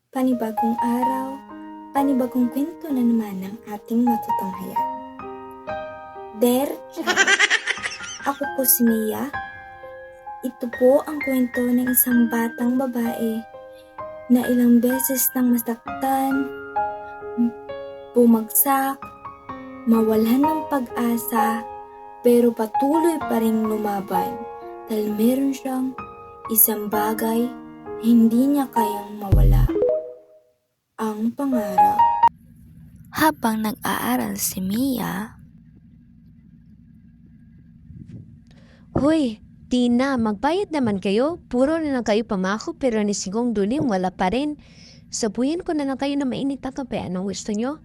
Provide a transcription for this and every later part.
panibagong araw, panibagong kwento na naman ng ating matutunghayan. Der, ako po si Mia. Ito po ang kwento ng isang batang babae na ilang beses nang masaktan, bumagsak, mawalan ng pag-asa, pero patuloy pa ring lumaban dahil meron siyang isang bagay na hindi niya kayang mawala. Ang pangarap. Habang nag-aaral si Mia, Hoy, Tina, magbayad naman kayo. Puro na lang kayo pamako pero ni Sigong Duling wala pa rin. Sabuyin ko na lang kayo na mainit na kape. Anong gusto nyo?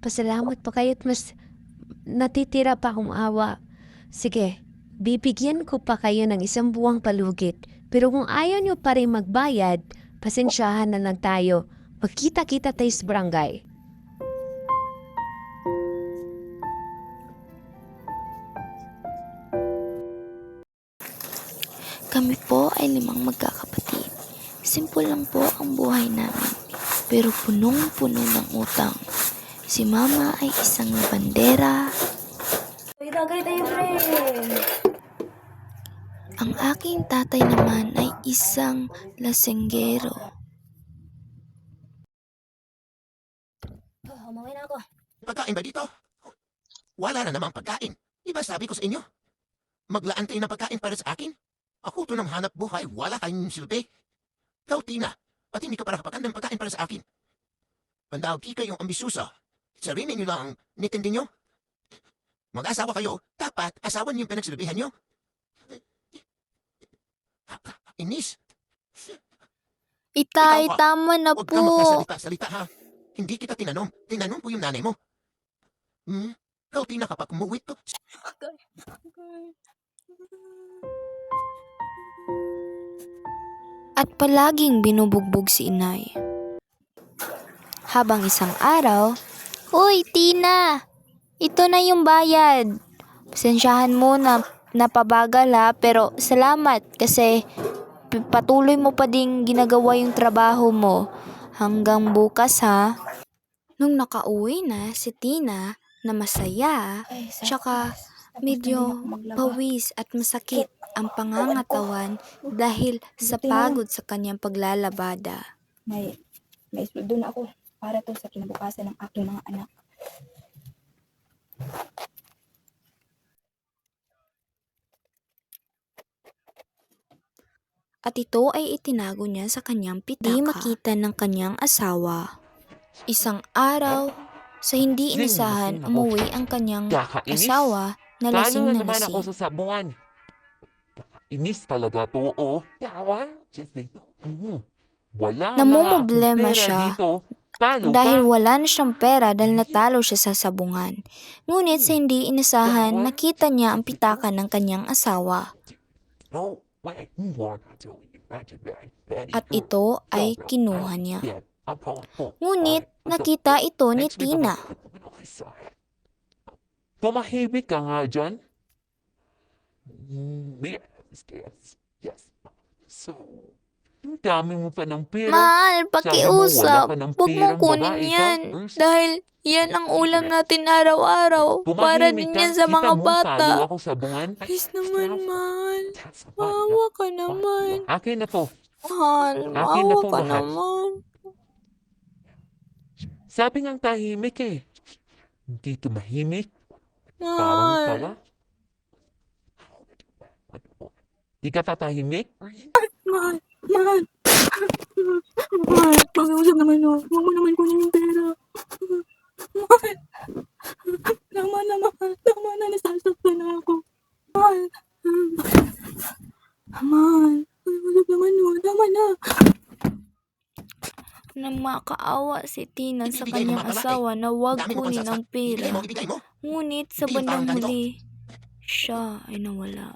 Pasalamat pa kayo at mas natitira pa akong awa. Sige, bibigyan ko pa kayo ng 1 buwang palugit. Pero kung ayaw nyo pa rin magbayad, pasensyahan na lang tayo. Magkita-kita tayo sa barangay. kami po ay 5 magkakapatid. Simple lang po ang buhay namin, pero punong-puno ng utang. Si Mama ay isang bandera. Ang aking tatay naman ay isang lasenggero. Umuwi na ako. Pagkain ba dito? Wala na namang pagkain. Di ba sabi ko sa inyo? Maglaan kayo ng pagkain para sa akin? Ako to ng hanap buhay, wala kayong silbi. Ikaw, Tina, at hindi ka para kapakan ng pagkain para sa akin. Pandaw, di kayong ambisyosa. Sarili niyo lang ang nitindi nyo. Mag-asawa kayo, dapat asawa niyo yung pinagsilbihan nyo. Inis. Itay, Ikaw ba? tama na Huwag po. kang magkasalita-salita ha. Hindi kita tinanong. Tinanong po yung nanay mo. Ikaw, Tina, kapag umuwi ko, At palaging binubugbog si inay. Habang isang araw, "Uy, Tina! Ito na yung bayad. Pasensyahan mo na napabagal ha, pero salamat kasi patuloy mo pa ding ginagawa yung trabaho mo. Hanggang bukas ha." Nung nakauwi na si Tina na masaya, tsaka medyo pawis at masakit ang pangangatawan dahil sa pagod sa kanyang paglalabada. May sweldo na ako para to sa kinabukasan ng aking mga anak. At ito ay itinago niya sa kanyang pitaka. Di makita ng kanyang asawa. Isang araw, sa hindi inasahan, umuwi ang kanyang Kakainis. asawa na lasing Paano na naman ako lasing. sa sabungan? Inis talaga to, oh. Yawa? Just dito. Wala Namumblema na akong pera siya dito. Paano dahil pa? wala na siyang pera dahil natalo siya sa sabungan. Ngunit sa hindi inasahan, nakita niya ang pitaka ng kanyang asawa. No, wait. What? At ito ay kinuha niya. Ngunit, Ngunit nakita ito ni Tina. Tumahimik ka nga dyan. Yes. So, ang dami mo pa ng pera. Mahal, Sabi mo, wala pakiusap. ka ng Huwag mong perang kunin babae ka? yan. Dahil yan ang ulam natin araw-araw. Para Tumahimik din ka. yan sa Kita mga mo, bata. talo ako sa bungan. Please naman, mahal. Maawa ka naman. Akin na to. Mahal, Akin na maawa po ka lahat. naman. Sabi nga tahimik eh. Hindi tumahimik. Parang Mahal. pala. Di ka tatahimik? Mahal! Mahal! Pakiusap naman no. Huwag mo naman kunin yung pera. Mahal! Tama na, mahal. Tama na, nasasaktan na ako. Mahal! Mahal! Pakiusap naman no. Tama na. Nang makaawa si Tina sa Ibibigay mo kanyang mga babae. asawa na huwag Dami mo pang kunin sasak. ang pera. Ibigay mo. Ngunit sa Hindi, bandang parang ganito. huli, siya ay nawala.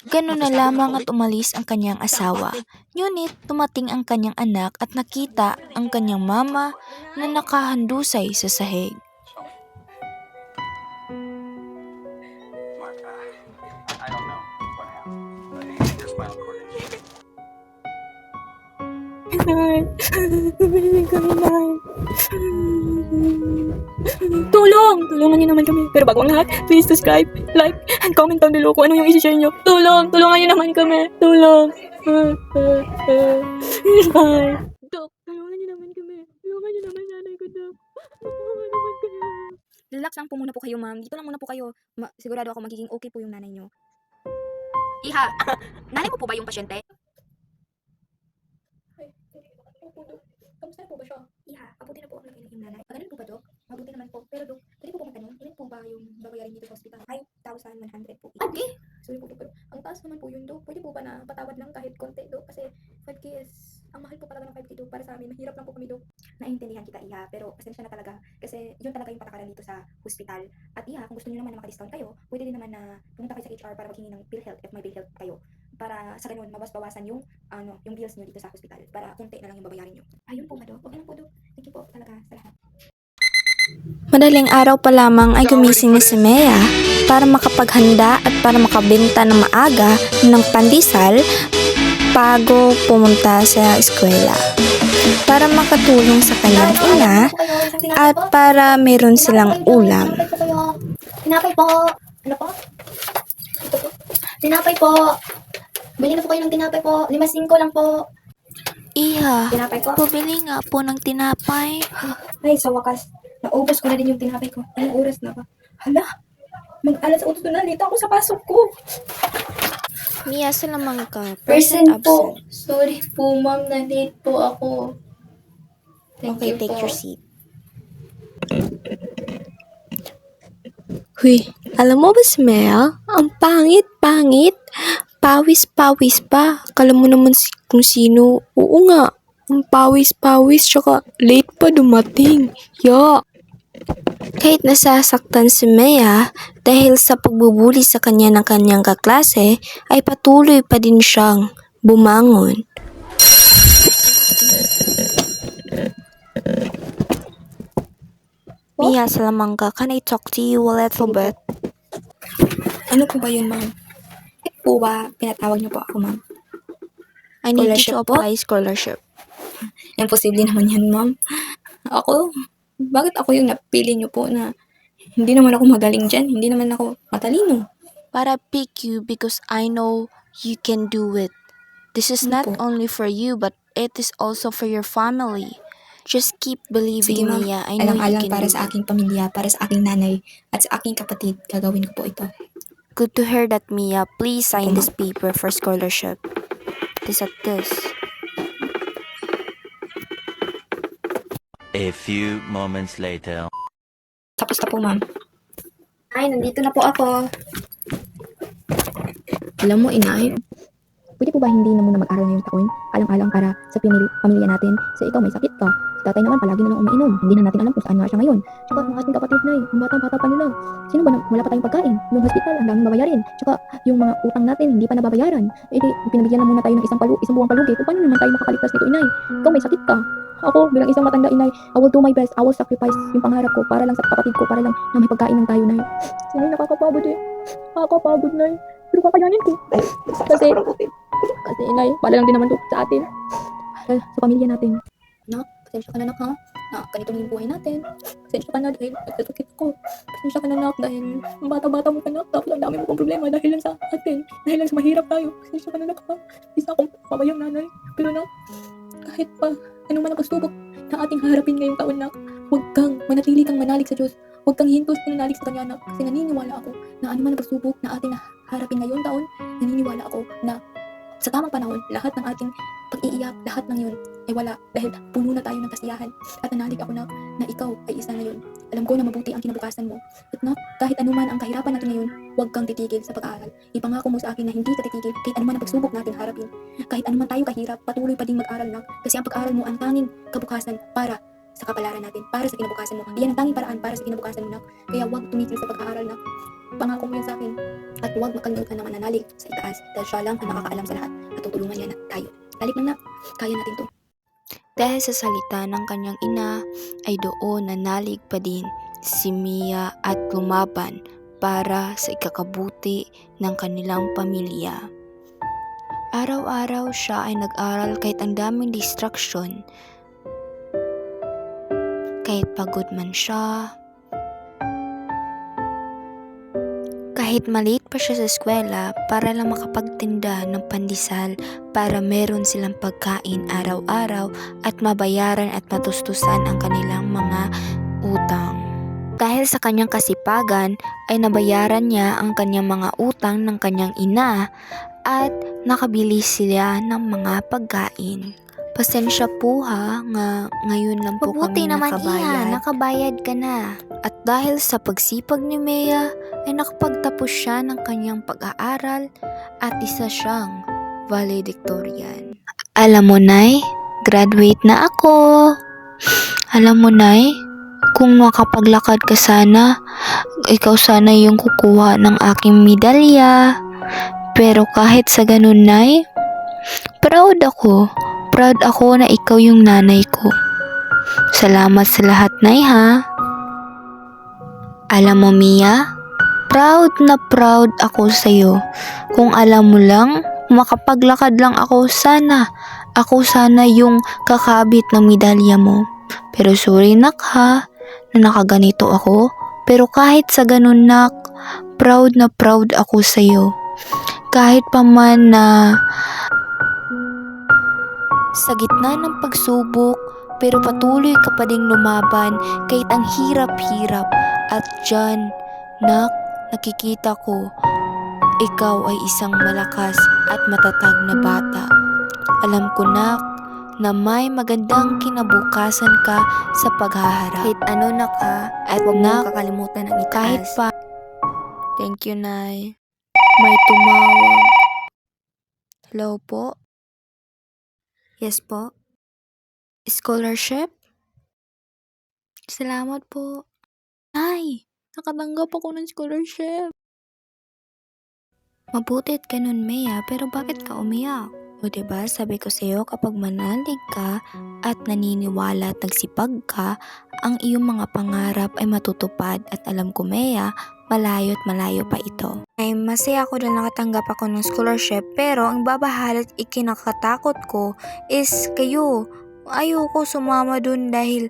Ganun na lamang at umalis ang kanyang asawa. Ngunit tumating ang kanyang anak at nakita ang kanyang mama na nakahandusay sa sahig. Nay. Bibili kami, Nay. Tulong! Tulungan niyo naman kami. Pero bago ang lahat, please subscribe, like, and comment down below kung ano yung isi-share niyo. Tulong! Tulungan niyo naman kami. Tulong! Nay. Dok, tulungan niyo naman kami. Tulungan niyo naman nanay ko, Dok. Tulungan naman kayo. Relax lang po muna po kayo, ma'am. Dito lang muna po kayo. Sigurado ako magiging okay po yung nanay nyo. Iha, nanay mo po ba yung pasyente? Opo, Dok. Kamusta na po ba siya? Iha, mabuti na po ang lagay ng nanay. Magaling po ba, Dok? Mabuti naman po. Pero, Dok, pwede po ba magtanong? Ilan po ba yung babayarin dito sa hospital? 5,100 po. Okay. Sorry po, Dok. Ang taas naman po yun, Dok. Pwede po ba na patawad lang kahit konti, Dok? Kasi 5K is, ang mahal po talaga ng 5K, Dok. Para sa amin, mahirap lang po kami, Dok. Naintindihan kita, Iha. Pero, pasensya na talaga. Kasi, yun talaga yung patakaran dito sa hospital. At, Iha, kung gusto niyo naman na maka-discount kayo, pwede din naman na pumunta kayo sa HR para maghingi ng PhilHealth if may PhilHealth kayo. Para sa ganun, mabawas-bawasan yung, yung bills niyo dito sa hospital. Para konti na lang yung babayarin niyo. Ayun po ba, Dok? Okay lang po, Dok. Thank you po talaga sa lahat. Madaling araw pa lamang ay gumising na si Mea para makapaghanda at para makabenta ng maaga ng pandesal bago pumunta sa eskwela. Para makatulong sa kanyang ina at para meron silang ulam. Tinapay po. Ano po? Ito po. Tinapay po. Bili na po kayo ng tinapay po. 5-5 lang po. Iha, Tinapay po. pabili nga po ng tinapay. Ay, sa wakas. Naubos ko na din yung tinapay ko. Anong oras na ba? Hala. Mag-alas 8 na. Late ako sa pasok ko. Mia, salamang ka. Present po. absent. Sorry po, ma'am. Na-late po ako. Okay, take your seat. Huy, alam mo ba si Mea? Ang pangit-pangit. Pawis-pawis pa. Kala mo naman kung sino. Oo nga. Ang pawis-pawis tsaka late pa dumating. Ya. Kahit nasasaktan si Mea dahil sa pagbubuli sa kanya ng kanyang kaklase, ay patuloy pa din siyang bumangon. Mia, salamang ka. Can I talk to you a little bit? Ano po ba yun, ma'am? Po ba pinatawag niyo po ako, ma'am? I need you to Scholarship po? apply scholarship. Imposible naman yan, ma'am. Ako? Bakit ako yung napili niyo po na hindi naman ako magaling dyan? Hindi naman ako matalino. But I pick you because I know you can do it. This is not Opo. only for you, but it is also for your family. Just keep Sige, believing, ma'am. Mia. I know you Alang-alang can para do sa it. aking pamilya, para sa aking nanay, at sa aking kapatid, gagawin ko po ito. Good to hear that, Mia. Please sign Opo, this paper for scholarship. This at this. A few moments later. Tapos na po, ma'am. Ay, nandito na po ako. Alam mo, inay, pwede po ba hindi na muna mag-aral ngayong taon? Alang-alang para sa pamilya natin. So ikaw, may sakit ka. Si tatay naman, palagi na lang umiinom. Hindi na natin alam kung saan nga siya ngayon. Tsaka ang ating kapatid na ang bata-bata pa nila. Sino ba, wala pa tayong pagkain? Yung hospital, ang daming babayarin. Tsaka yung mga utang natin, hindi pa nababayaran. Eh di, pinabigyan na muna tayo ng isang buwang palugi. Kung paano naman tayo makakaligtas nito, inay? Ikaw, may sakit ka. Ako, bilang isang matanda, inay, I will do my best. I will sacrifice yung pangarap ko para lang sa kapatid ko, para lang na may pagkain lang tayo, nay. Inay, nakakapagod eh. Nakakapagod, nay. Pero kakayanin ko. Kasi inay, para lang din naman to sa atin. Sa pamilya natin. Nak, pasensya ka na, nak, ha? Na, ganito na yung buhay natin. Pasensya ka na dahil nagkasakit ko. Pasensya ka na, nak, dahil ang bata-bata mo ka, nak. Tapos ang dami mo pang problema dahil lang sa atin. Dahil lang sa mahirap tayo. Pasensya ka na, nak, ha? Isa akong pabayang nanay. Pero, nak, kahit pa anong man ang pagsubok na ating harapin ngayong taon, nak, huwag kang manatili kang manalig sa Diyos. Huwag kang hintos na nanalig sa Kanya, nak. Kasi naniniwala ako na ano man ang pagsubok na ating harapin ngayong taon, naniniwala ako na sa tamang panahon, lahat ng ating pag-iiyak, lahat ng yun ay wala dahil puno na tayo ng kasiyahan. At nanalig ako na ikaw ay isa na yun. Alam ko na mabuti ang kinabukasan mo. At na, kahit anuman ang kahirapan natin ngayon, huwag kang titigil sa pag-aaral. Ipangako mo sa akin na hindi ka titigil kahit anuman ang pagsubok natin harapin. Kahit anuman tayo kahirap, patuloy pa din mag-aral, nak. Kasi ang pag-aaral mo ang tanging kabukasan para sa kapalaran natin, para sa kinabukasan mo. Iyan ang tanging paraan para sa kinabukasan mo, nak. Kaya huwag tumigil sa pag-aaral, nak. Pangako mo yan sa akin. At huwag makalimutan na mananalig sa itaas dahil siya lang ang nakakaalam sa lahat at tutulungan niya na tayo. Talik lang, nak. Kaya natin to. Dahil sa salita ng kanyang ina, ay doon nanalig pa din si Mia at lumaban para sa ikakabuti ng kanilang pamilya. Araw-araw siya ay nag-aral kahit ang daming distraction. Kahit pagod man siya. Kahit maliit pa siya sa eskwela para lang makapagtinda ng pandesal para meron silang pagkain araw-araw at mabayaran at matustusan ang kanilang mga utang. Dahil sa kanyang kasipagan ay nabayaran niya ang kanyang mga utang ng kanyang ina at nakabili sila ng mga pagkain. Pasensya po ha, nga ngayon lang po Mabuti kami naman, nakabayad. Iha, Nakabayad ka na. At dahil sa pagsipag ni Mea, ay nakapagtapos siya ng kanyang pag-aaral at isa siyang valedictorian. Alam mo, Nay, graduate na ako. Alam mo, Nay, kung makapaglakad ka sana, ikaw sana yung kukuha ng aking medalya. Pero kahit sa ganun, Nay, proud ako. Proud ako na ikaw yung nanay ko. Salamat sa lahat, Nay, ha? Alam mo, Mia, proud na proud ako sa'yo. Kung alam mo lang, makapaglakad lang ako sana yung kakabit ng medalya mo. Pero sorry, nak, ha, na nakaganito ako. Pero kahit sa ganun, nak, proud na proud ako sa'yo. Kahit pa man na sa gitna ng pagsubok, pero patuloy ka pa ding lumaban kahit ang hirap-hirap. At dyan, nak, nakikita ko, ikaw ay isang malakas at matatag na bata. Alam ko, nak, na may magandang kinabukasan ka sa paghaharap. Kahit ano, nak, ha, at huwag mo kakalimutan ang itaas. Kahit pa. Thank you, Nay. May tumawag. Hello po? Yes po? Scholarship? Salamat po. Nay, nakatanggap ako ng scholarship. Mabutit ka nun, Mea, pero bakit ka umiyak? O diba, sabi ko sa'yo, kapag manalig ka at naniniwala at nagsipag ka, ang iyong mga pangarap ay matutupad at alam ko, Mea, malayo at malayo pa ito. Ay, masaya ako dahil nakatanggap ako ng scholarship, pero ang babahalat ikinakatakot ko is kayo. Ayoko sumama dun dahil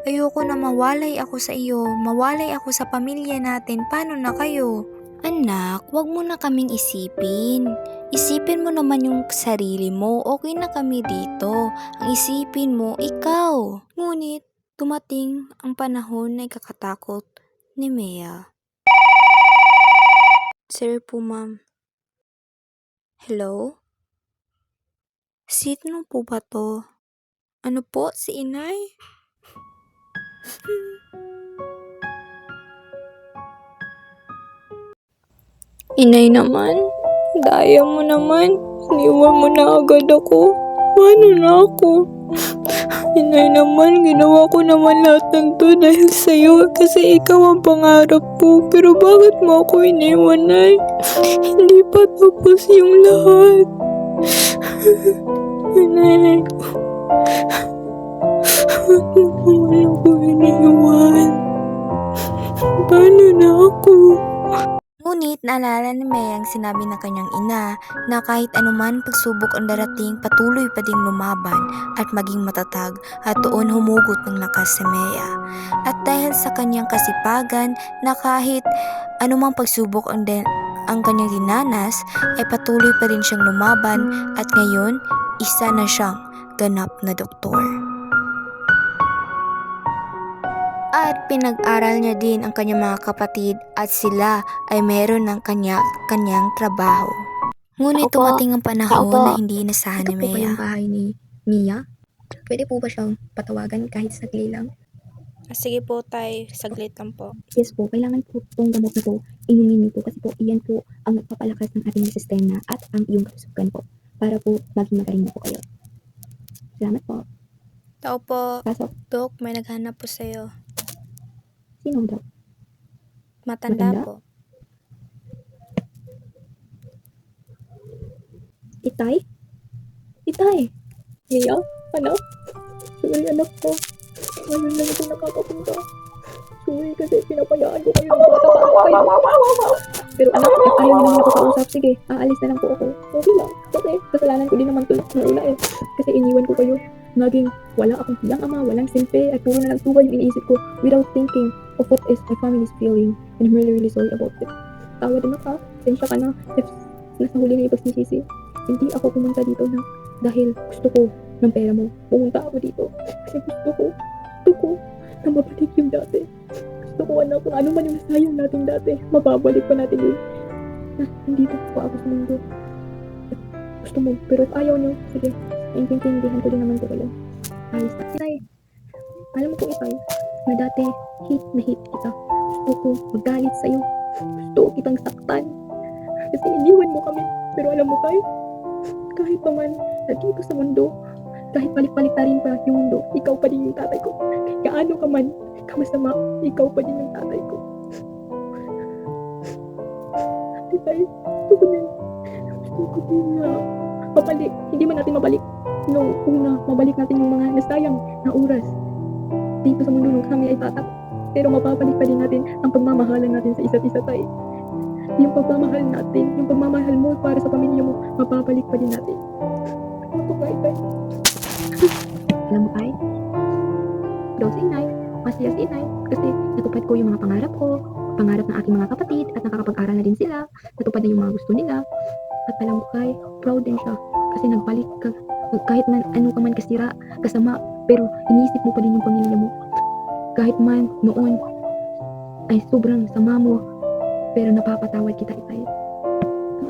ayoko na mawalay ako sa iyo, mawalay ako sa pamilya natin. Paano na kayo? Anak, wag mo na kaming isipin. Isipin mo naman yung sarili mo. Okay na kami dito. Ang isipin mo, ikaw. Ngunit, dumating ang panahon na ikakatakot ni Mea. Sorry po, ma'am. Hello? Sino po ba to? Ano po, si inay? Inay naman, daya mo naman. Iniwan mo na agad ako. Paano na ako? Inay naman, ginawa ko naman lahat ng to dahil sa'yo kasi ikaw ang pangarap ko. Pero bakit mo ako iniwan, Nay? Hindi pa tapos yung lahat. Inay, bakit mo naman ako iniwan? Paano na ako? Ngunit naalala ni Mea ang sinabi ng kanyang ina na kahit anuman pagsubok ang darating, patuloy pa ding lumaban at maging matatag at doon humugot ng lakas si Mea. At dahil sa kanyang kasipagan na kahit anumang pagsubok ang kanyang dinanas, ay patuloy pa rin siyang lumaban at ngayon isa na siyang ganap na doktor. At pinag-aral niya din ang kanyang mga kapatid at sila ay meron ng kanyang trabaho. Ngunit Opo. dumating ang panahon Opo. na hindi inasahan Ito ni po ba Mea. yung bahay ni Mia? Pwede po ba siyang patawagan kahit saglit lang? Sige po, tay. Saglit lang po. Yes po, kailangan po itong gamot na to inumin niyo po kasi po iyan po ang nagpapalakas ng ating sistema at ang iyong kalusugan po para po maging magaling na po kayo. Salamat po. Tao po. Pasok. Dok, may naghanap po sa'yo. Sino daw? Matanda Matanda? po. Itay? Itay! Mia? Anak? Sorry anak ko. Ngayon lang ito nakakapunta. Sorry kasi pinapayaan ko kayo ng bata kayo. Pero anak, ayaw niyo naman ako kausap. Sige, aalis na lang po ako. Okay lang. Okay. Basta Kasalanan ko din naman to nung una eh. Kasi iniwan ko kayo. Naging wala akong hiyang ama, walang silbi, at puro na lang tuwa yung iniisip ko without thinking of what is my family's feeling. And I'm really, really sorry about it. Tawa din ako, sensya ka na if nasa huli na yung pagsisisi. Hindi ako pumunta dito na dahil gusto ko ng pera mo. Pumunta ako dito kasi gusto ko na mabalik yung dati. Gusto ko anak kung ano man yung nasayang natin dati, mababalik pa natin yun. Na hindi pa ako sa mundo. Gusto mo, pero if ayaw nyo, sige, naiintindihan ko din naman ko kayo. Ayos na. Itay, alam mo kung Itay, na dati, hate kita. Gusto ko magalit sa'yo. Gusto ko kitang saktan. Kasi iniwan mo kami. Pero alam mo Tay, kahit pa man, nandito sa mundo, kahit balik-balik na rin pa yung mundo, ikaw pa din yung tatay ko. Kahit gaano ka man, kamasama, ikaw pa din yung tatay ko. Itay, gusto ko din. Gusto ko din na mabalik. Hindi man natin mabalik. Nung una, mabalik natin yung mga nasayang na oras. Dito sa mundo nung kami ay bata. Pero mababalik pa din natin ang pagmamahalan natin sa isa't isa tayo. Yung pagmamahal natin, yung pagmamahal mo para sa pamilya mo, mababalik pa din natin. Ano to kay Tay? Alam mo Tay? Proud si Inay. Masaya si Inay. Kasi natupad ko yung mga pangarap ko, pangarap ng aking mga kapatid, at nakakapag-aral na din sila. Natupad na yung mga gusto nila. At alam mo Tay, proud din siya. Kasi nagbalik ka. Kahit man ano ka man kasira, kasama, pero inisip mo pa din yung pamilya mo. Kahit man noon ay sobrang sama mo, pero napapatawad kita Itay.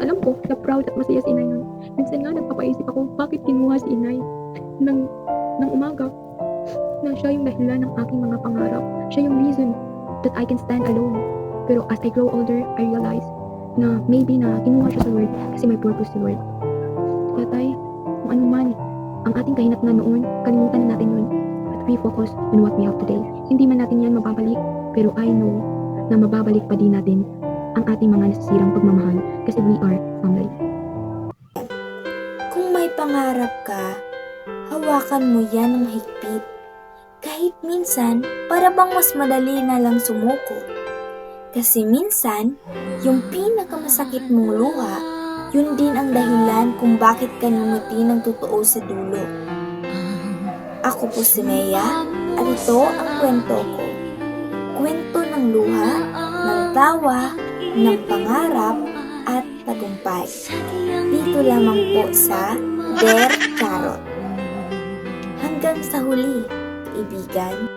Alam ko na proud at masaya si Inay nun. Minsan nga nagpapaisip ako bakit kinuha si Inay ng umaga na siya yung dahilan ng aking mga pangarap. Siya yung reason that I can stand alone. Pero as I grow older, I realize na maybe na kinuha siya sa Lord kasi may purpose si Lord. Kaya Tay, kung ano man ang ating kahinatnan noon, kalimutan na natin yun at we focus on what we have today. Hindi man natin yan mababalik, pero I know na mababalik pa din natin ang ating mga nasisirang pagmamahal kasi we are family. Kung may pangarap ka, hawakan mo yan ng higpit. Kahit minsan, para bang mas madali na lang sumuko. Kasi minsan, yung pinakamasakit mong luha, yun din ang dahilan kung bakit ka numuti ng totoo sa dulo. Ako po si Mea, at ito ang kwento ko. Kwento ng luha, ng tawa, ng pangarap, at tagumpay. Dito lamang po sa Der Charot. Hanggang sa huli, kaibigan.